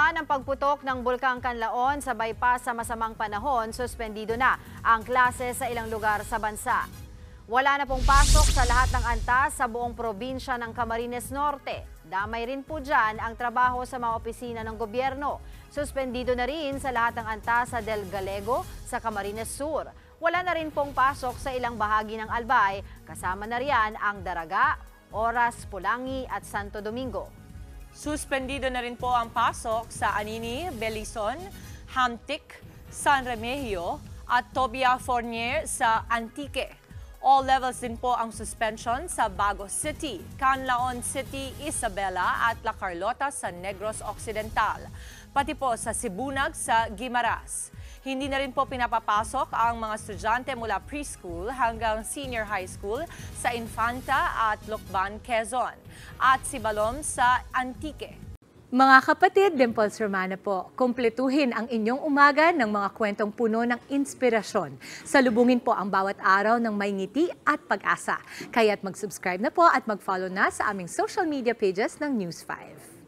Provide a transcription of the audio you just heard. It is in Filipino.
naman ang pagputok ng Bulkang Kanlaon sabay pa sa masamang panahon, suspendido na ang klase sa ilang lugar sa bansa. Wala na pong pasok sa lahat ng antas sa buong probinsya ng Camarines Norte. Damay rin po dyan ang trabaho sa mga opisina ng gobyerno. Suspendido na rin sa lahat ng antas sa Del Galego sa Camarines Sur. Wala na rin pong pasok sa ilang bahagi ng Albay, kasama na riyan ang Daraga, Oras, Pulangi at Santo Domingo. Suspendido na rin po ang pasok sa Anini, Belison, Hamtic, San Remigio at Tobia Fournier sa Antique. All levels din po ang suspension sa Bago City, Canlaon City, Isabela at La Carlota sa Negros Occidental, pati po sa Sibunag sa Guimaras. Hindi na rin po pinapapasok ang mga estudyante mula preschool hanggang senior high school sa Infanta at Lucban, Quezon at Sibalom sa Antique. Mga kapatid, Dimples Romana po, kumpletuhin ang inyong umaga ng mga kwentong puno ng inspirasyon. Salubungin po ang bawat araw ng may ngiti at pag-asa. Kaya't mag-subscribe na po at mag-follow na sa aming social media pages ng News 5.